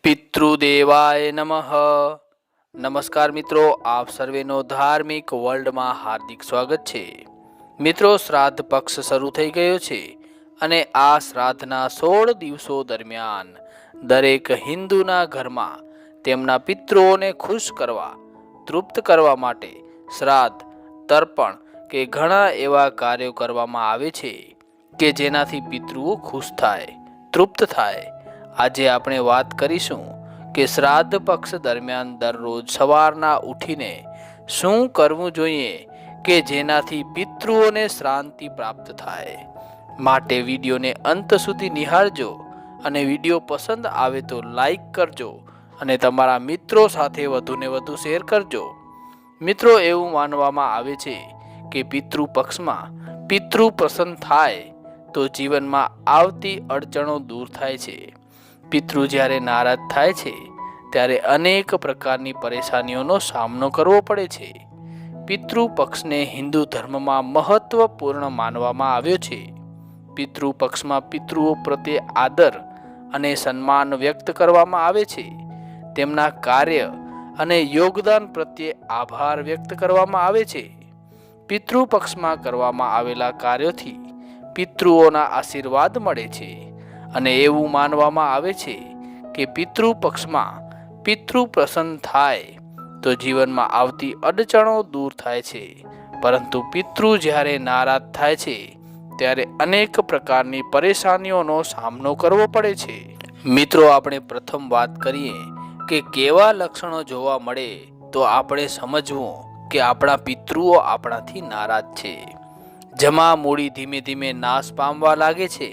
પિતૃદેવાય નમઃ. નમસ્કાર મિત્રો, આપ સર્વેનો ધાર્મિક વર્લ્ડમાં હાર્દિક સ્વાગત છે. મિત્રો, શ્રાદ્ધ પક્ષ શરૂ થઈ ગયો છે અને આ શ્રાદ્ધના 16 દિવસો દરમિયાન દરેક હિન્દુના ઘરમાં તેમના પિતૃઓને ખુશ કરવા, તૃપ્ત કરવા માટે શ્રાદ્ધ, તર્પણ કે ઘણા એવા કાર્યો કરવામાં આવે છે કે જેનાથી પિતૃઓ ખુશ થાય, તૃપ્ત થાય. આજે આપણે વાત કરીશું કે શ્રાદ્ધ પક્ષ દરમિયાન દરરોજ સવારના ઉઠીને શું કરવું જોઈએ કે જેનાથી પિતૃઓને શાંતિ પ્રાપ્ત થાય. માટે વિડીયોને અંત સુધી નિહાળજો અને વિડીયો પસંદ આવે તો લાઈક કરજો અને તમારા મિત્રો સાથે વધુને વધુ શેર કરજો. મિત્રો, એવું માનવામાં આવે છે કે પિતૃ પક્ષમાં પિતૃ પ્રસન્ન થાય તો જીવનમાં આવતી અડચણો દૂર થાય છે. પિતૃ જ્યારે નારાજ થાય છે ત્યારે અનેક પ્રકારની પરેશાનીઓનો સામનો કરવો પડે છે. પિતૃ પક્ષને હિન્દુ ધર્મમાં મહત્વપૂર્ણ માનવામાં આવ્યો છે. પિતૃ પક્ષમાં પિતૃઓ પ્રત્યે આદર અને સન્માન વ્યક્ત કરવામાં આવે છે. તેમના કાર્ય અને યોગદાન પ્રત્યે આભાર વ્યક્ત કરવામાં આવે છે. પિતૃ પક્ષમાં કરવામાં આવેલા કાર્યોથી પિતૃઓના આશીર્વાદ મળે છે અને એવું માનવામાં આવે છે કે પિતૃ પક્ષમાં પિતૃ પ્રસન્ન થાય તો જીવનમાં આવતી અડચણો દૂર થાય છે. પરંતુ પિતૃ જ્યારે નારાજ થાય છે ત્યારે અનેક પ્રકારની પરેશાનીઓનો સામનો કરવો પડે છે. મિત્રો, આપણે પ્રથમ વાત કરીએ કે કેવા લક્ષણો જોવા મળે તો આપણે સમજવું કે આપણા પિતૃઓ આપણાથી નારાજ છે. જમા મૂડી ધીમે ધીમે નાશ પામવા લાગે છે.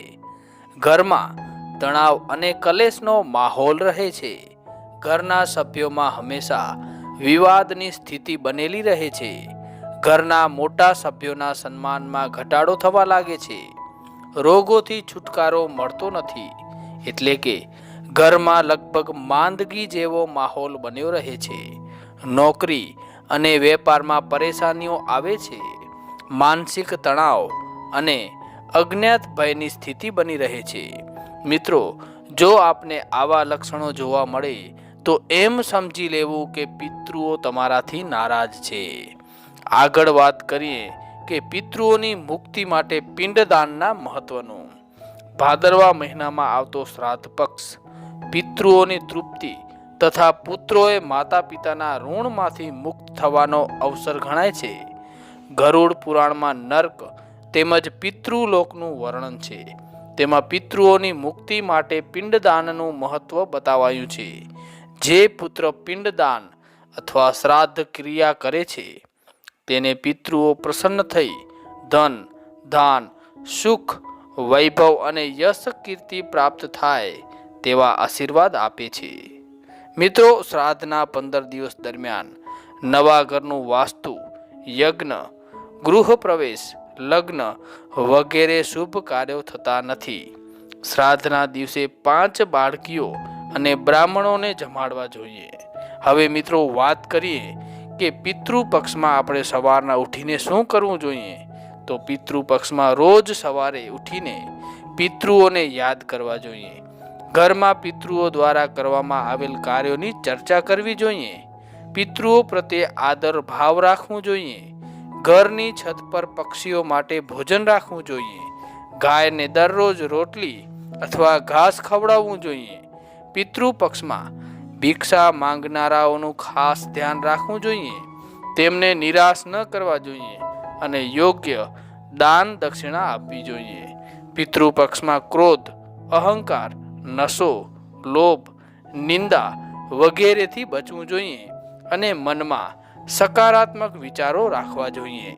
ઘરમાં તણાવ અને કલેશનો માહોલ રહે છે. ઘરના સભ્યોમાં હંમેશા વિવાદની સ્થિતિ બનેલી રહે છે. ઘરના મોટા સભ્યોના સન્માનમાં ઘટાડો થવા લાગે છે. રોગોથી છુટકારો મળતો નથી, એટલે કે ઘરમાં લગભગ માંદગી જેવો માહોલ બન્યો રહે છે. નોકરી અને વેપારમાં પરેશાનીઓ આવે છે. માનસિક તણાવ અને અજ્ઞાત ભયની સ્થિતિ બની રહે છે. મિત્રો, જો આપને આવા લક્ષણો જોવા મળે તો એમ સમજી લેવું કે પિતૃઓ તમારાથી નારાજ છે. આગળ વાત કરીએ કે પિતૃઓની મુક્તિ માટે પિંડદાનના મહત્વનું. ભાદરવા મહિનામાં આવતો શ્રાદ્ધ પક્ષ પિતૃઓની તૃપ્તિ તથા પુત્રોએ માતા પિતાના ઋણમાંથી મુક્ત થવાનો અવસર ગણાય છે. ગરુડ પુરાણમાં નર્ક તેમજ પિતૃલોકનું વર્ણન છે. તેમાં પિતૃઓની મુક્તિ માટે પિંડદાનનું મહત્વ બતાવાયું છે. જે પુત્ર પિંડદાન અથવા શ્રાદ્ધ ક્રિયા કરે છે તેને પિતૃઓ પ્રસન્ન થઈ ધન, ધાન, સુખ, વૈભવ અને યશ કીર્તિ પ્રાપ્ત થાય તેવા આશીર્વાદ આપે છે. મિત્રો, શ્રાદ્ધના 15 દિવસ દરમિયાન નવા ઘરનું વાસ્તુ, યજ્ઞ, ગૃહ પ્રવેશ, લગ્ન વગેરે શુભ કાર્યો થતા નથી. શ્રાદ્ધના દિવસે 5 બાળકીઓ અને બ્રાહ્મણોને જમાડવા જોઈએ. હવે મિત્રો, વાત કરીએ કે પિતૃ પક્ષમાં આપણે સવારના ઉઠીને શું કરવું જોઈએ. તો પિતૃ પક્ષમાં રોજ સવારે ઉઠીને પિતૃઓને યાદ કરવા જોઈએ. ઘરમાં પિતૃઓ દ્વારા કરવામાં આવેલ કાર્યોની ચર્ચા કરવી જોઈએ. પિતૃઓ પ્રત્યે આદર ભાવ રાખવું જોઈએ. ઘરની છત પર પક્ષીઓ માટે ભોજન રાખવું જોઈએ. ગાયને દરરોજ રોટલી અથવા ઘાસ ખવડાવવું જોઈએ. પિતૃ પક્ષમાં ભિક્ષા માંગનારાઓનું ખાસ ધ્યાન રાખવું જોઈએ. તેમને નિરાશ ન કરવા જોઈએ અને યોગ્ય દાન દક્ષિણા આપવી જોઈએ. પિતૃ પક્ષમાં ક્રોધ, અહંકાર, નશો, લોભ, નિંદા વગેરેથી બચવું જોઈએ અને મનમાં સકારાત્મક વિચારો રાખવા જોઈએ.